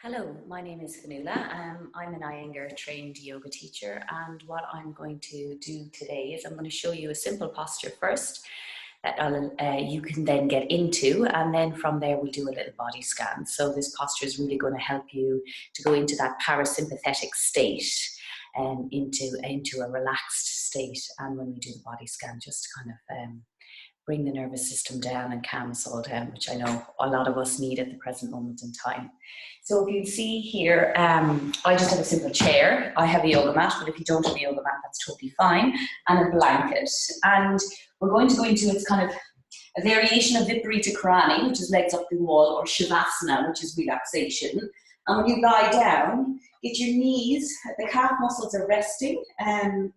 Hello, my name is Fanula. I'm an Iyengar trained yoga teacher, and what I'm going to do today is I'm going to show you a simple posture first that you can then get into, and then from there we'll do a little body scan. So this posture is really going to help you to go into that parasympathetic state and into a relaxed state. And when we do the body scan, just kind of bring the nervous system down and calm us all down, which I know a lot of us need at the present moment in time. So if you see here, I just have a simple chair. I have a yoga mat, but if you don't have a yoga mat, that's totally fine, and a blanket. And we're going to go into, it's kind of a variation of Viparita Karani, which is legs up the wall, or Shavasana, which is relaxation. And when you lie down, get your knees, the calf muscles are resting.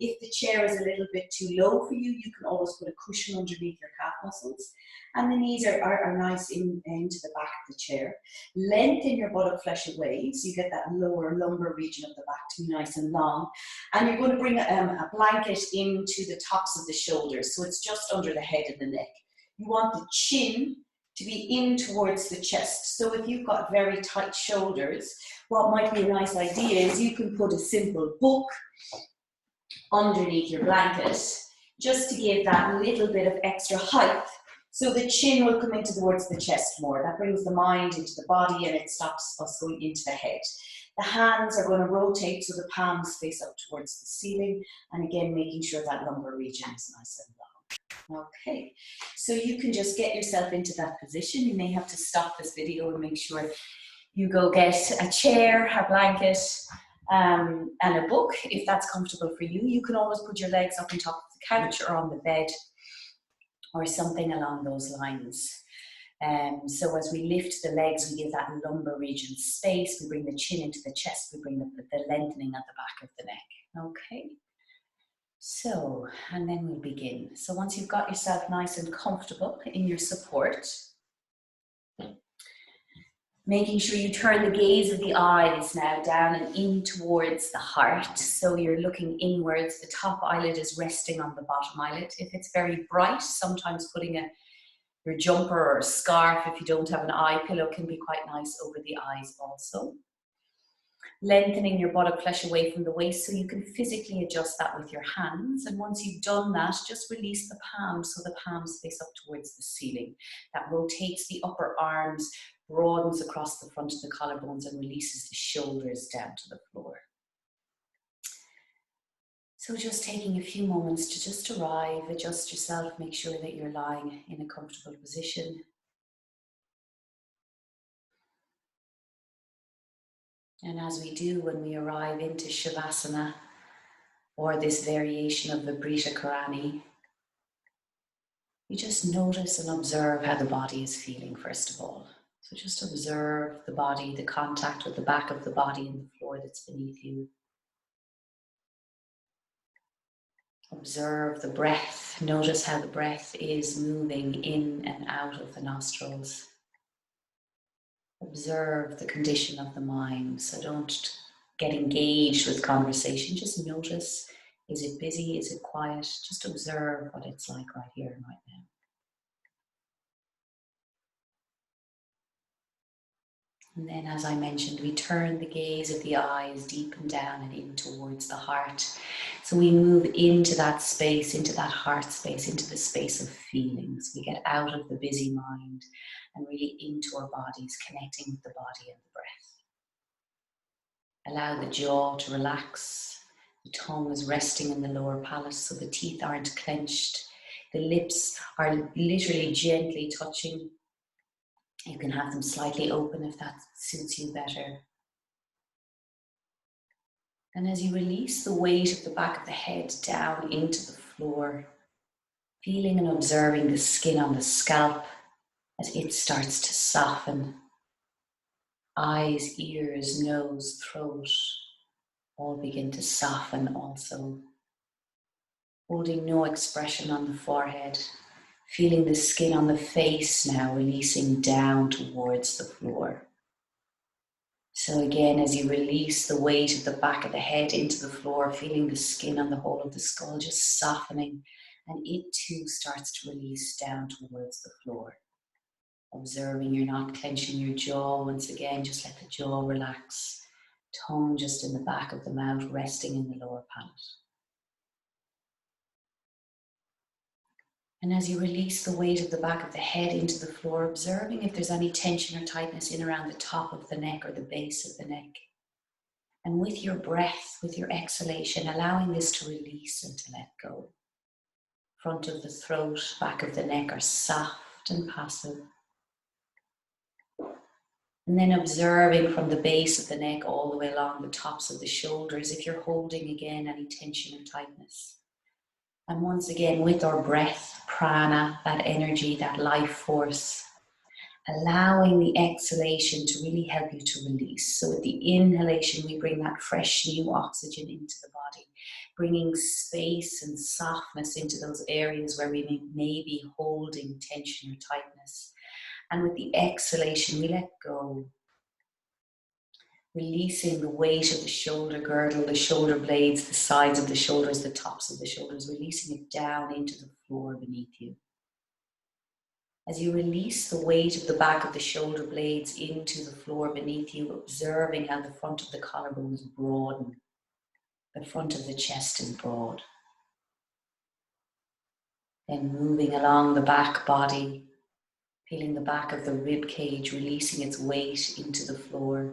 If the chair is a little bit too low for you, you can always put a cushion underneath your calf muscles. And the knees are nice into the back of the chair. Lengthen your buttock flesh away, so you get that lower lumbar region of the back to be nice and long. And you're going to bring a blanket into the tops of the shoulders, so it's just under the head and the neck. You want the chin to be in towards the chest. So if you've got very tight shoulders, what might be a nice idea is you can put a simple book underneath your blanket just to give that little bit of extra height, so the chin will come in towards the chest more. That brings the mind into the body and it stops us going into the head. The hands are going to rotate so the palms face up towards the ceiling, and again making sure that lumbar region is nice and long. Okay, so you can just get yourself into that position. You may have to stop this video and make sure you go get a chair, a blanket, and a book if that's comfortable for you. You can always put your legs up on top of the couch or on the bed or something along those lines. So as we lift the legs, we give that lumbar region space, we bring the chin into the chest, we bring the lengthening at the back of the neck. Okay. So, and then we'll begin. So once you've got yourself nice and comfortable in your support, making sure you turn the gaze of the eyes now down and in towards the heart. So you're looking inwards, the top eyelid is resting on the bottom eyelid. If it's very bright, sometimes putting your jumper or a scarf, if you don't have an eye pillow, can be quite nice over the eyes also. Lengthening your buttock flesh away from the waist so you can physically adjust that with your hands. And once you've done that, just release the palms so the palms face up towards the ceiling. That rotates the upper arms, broadens across the front of the collarbones and releases the shoulders down to the floor. So just taking a few moments to just arrive, adjust yourself, make sure that you're lying in a comfortable position. And as we do when we arrive into Shavasana, or this variation of Viparita Karani, you just notice and observe how the body is feeling first of all. So just observe the body, the contact with the back of the body and the floor that's beneath you. Observe the breath. Notice how the breath is moving in and out of the nostrils. Observe the condition of the mind. So don't get engaged with conversation. Just notice, is it busy? Is it quiet? Just observe what it's like right here and right now. And then, as I mentioned, we turn the gaze of the eyes deep and down and in towards the heart. So we move into that space, into that heart space, into the space of feelings. We get out of the busy mind and really into our bodies, connecting with the body and the breath. Allow the jaw to relax. The tongue is resting in the lower palate, so the teeth aren't clenched. The lips are literally gently touching. You can have them slightly open if that suits you better. And as you release the weight of the back of the head down into the floor, feeling and observing the skin on the scalp as it starts to soften. Eyes, ears, nose, throat all begin to soften also. Holding no expression on the forehead. Feeling the skin on the face now releasing down towards the floor. So again, as you release the weight of the back of the head into the floor, feeling the skin on the whole of the skull just softening, and it too starts to release down towards the floor. Observing you're not clenching your jaw. Once again, just let the jaw relax. Tongue just in the back of the mouth, resting in the lower palate. And as you release the weight of the back of the head into the floor, observing if there's any tension or tightness in around the top of the neck or the base of the neck. And with your breath, with your exhalation, allowing this to release and to let go. Front of the throat, back of the neck are soft and passive. And then observing from the base of the neck all the way along the tops of the shoulders, if you're holding again any tension or tightness. And once again, with our breath, prana, that energy, that life force, allowing the exhalation to really help you to release. So with the inhalation, we bring that fresh new oxygen into the body, bringing space and softness into those areas where we may be holding tension or tightness. And with the exhalation, we let go. Releasing the weight of the shoulder girdle, the shoulder blades, the sides of the shoulders, the tops of the shoulders, releasing it down into the floor beneath you. As you release the weight of the back of the shoulder blades into the floor beneath you, observing how the front of the collarbones broaden, the front of the chest is broad. Then moving along the back body, feeling the back of the rib cage, releasing its weight into the floor.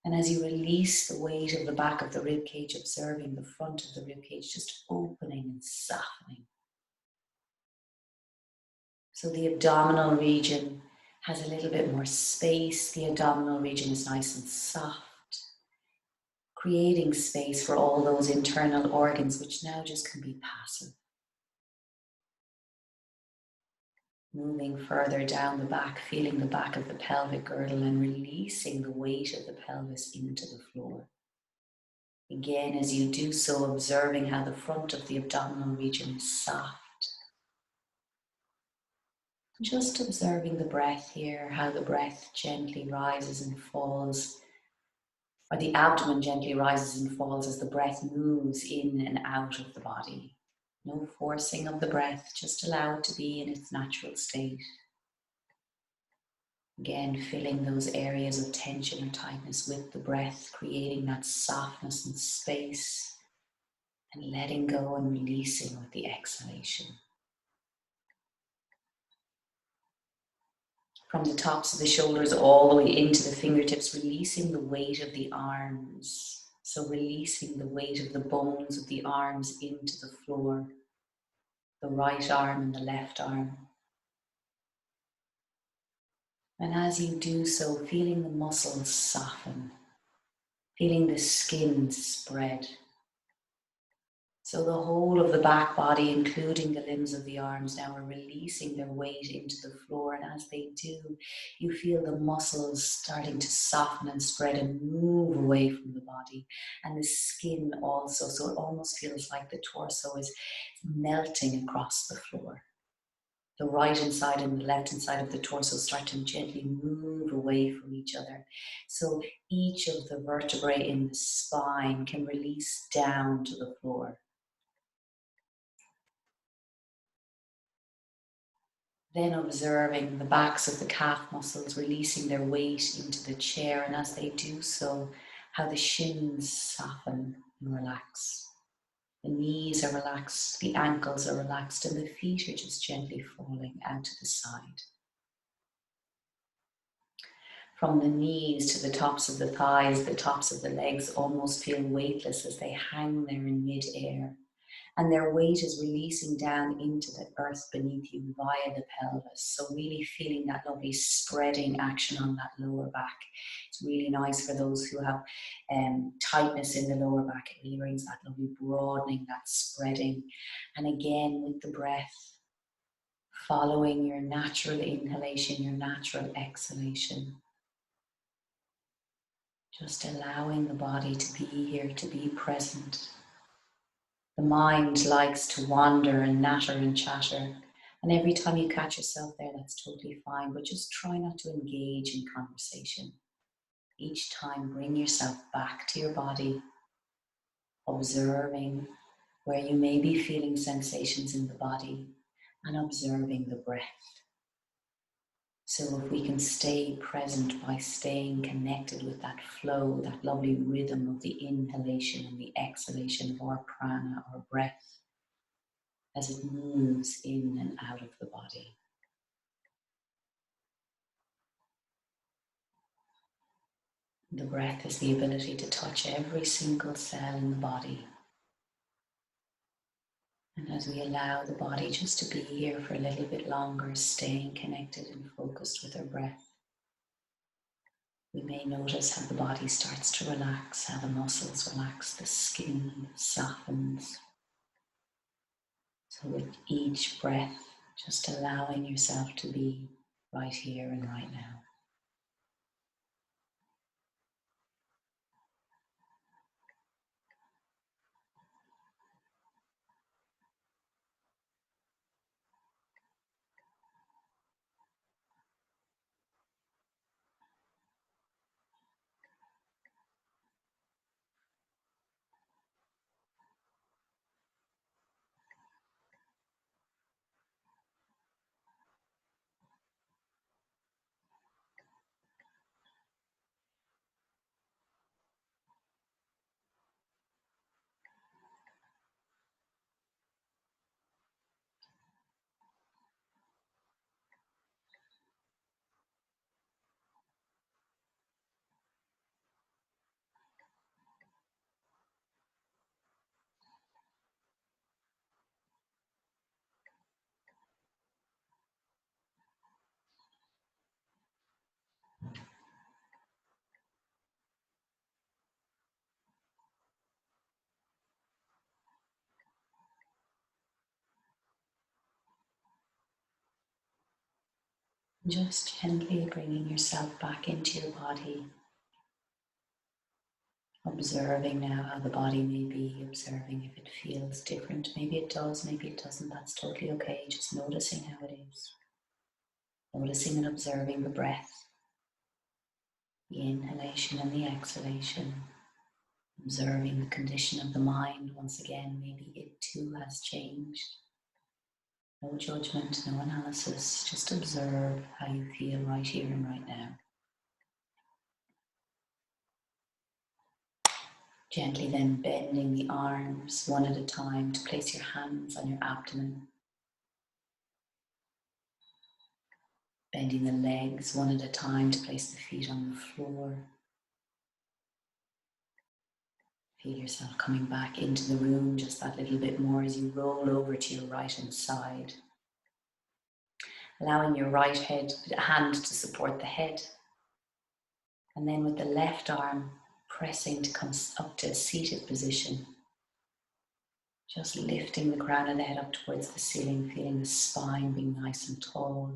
And as you release the weight of the back of the rib cage, observing the front of the rib cage just opening and softening. So the abdominal region has a little bit more space. The abdominal region is nice and soft, creating space for all those internal organs, which now just can be passive. Moving further down the back, feeling the back of the pelvic girdle and releasing the weight of the pelvis into the floor. Again, as you do so, observing how the front of the abdominal region is soft. Just observing the breath here, how the breath gently rises and falls, or the abdomen gently rises and falls as the breath moves in and out of the body. No forcing of the breath, just allow it to be in its natural state. Again, filling those areas of tension or tightness with the breath, creating that softness and space, and letting go and releasing with the exhalation. From the tops of the shoulders all the way into the fingertips, releasing the weight of the arms. So releasing the weight of the bones of the arms into the floor, the right arm and the left arm. And as you do so, feeling the muscles soften, feeling the skin spread. So the whole of the back body, including the limbs of the arms, now are releasing their weight into the floor. And as they do, you feel the muscles starting to soften and spread and move away from the body. And the skin also, so it almost feels like the torso is melting across the floor. The right hand side and the left hand side of the torso start to gently move away from each other. So each of the vertebrae in the spine can release down to the floor. Then observing the backs of the calf muscles releasing their weight into the chair, and as they do so, how the shins soften and relax. The knees are relaxed, the ankles are relaxed, and the feet are just gently falling out to the side. From the knees to the tops of the thighs, the tops of the legs almost feel weightless as they hang there in mid-air. And their weight is releasing down into the earth beneath you via the pelvis. So really feeling that lovely spreading action on that lower back. It's really nice for those who have tightness in the lower back. It really brings that lovely broadening, that spreading. And again, with the breath, following your natural inhalation, your natural exhalation. Just allowing the body to be here, to be present. The mind likes to wander and natter and chatter. And every time you catch yourself there, that's totally fine. But just try not to engage in conversation. Each time, bring yourself back to your body, observing where you may be feeling sensations in the body and observing the breath. So if we can stay present by staying connected with that flow, that lovely rhythm of the inhalation and the exhalation of our prana, our breath, as it moves in and out of the body. The breath is the ability to touch every single cell in the body. And as we allow the body just to be here for a little bit longer, staying connected and focused with our breath, we may notice how the body starts to relax, how the muscles relax, the skin softens. So with each breath, just allowing yourself to be right here and right now. Just gently bringing yourself back into your body. Observing now how the body may be, observing if it feels different. Maybe it does, maybe it doesn't. That's totally okay. Just noticing how it is. Noticing and observing the breath, the inhalation and the exhalation. Observing the condition of the mind. Once again, maybe it too has changed. No judgment, no analysis. Just observe how you feel right here and right now. Gently then bending the arms one at a time to place your hands on your abdomen. Bending the legs one at a time to place the feet on the floor. Feel yourself coming back into the room just that little bit more as you roll over to your right hand side. Allowing your right hand to support the head. And then with the left arm pressing to come up to a seated position. Just lifting the crown of the head up towards the ceiling, feeling the spine being nice and tall.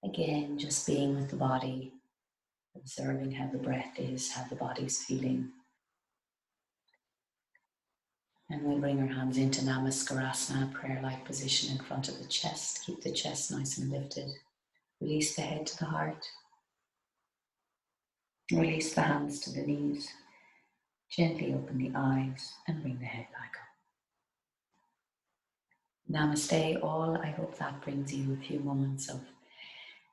Again, just being with the body, observing how the breath is, how the body's feeling. And we'll bring our hands into Namaskar, prayer-like position in front of the chest. Keep the chest nice and lifted. Release the head to the heart. Release the hands to the knees. Gently open the eyes and bring the head back up. Namaste all. I hope that brings you a few moments of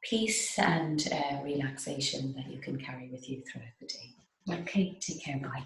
peace and relaxation that you can carry with you throughout the day. Okay, take care. Bye.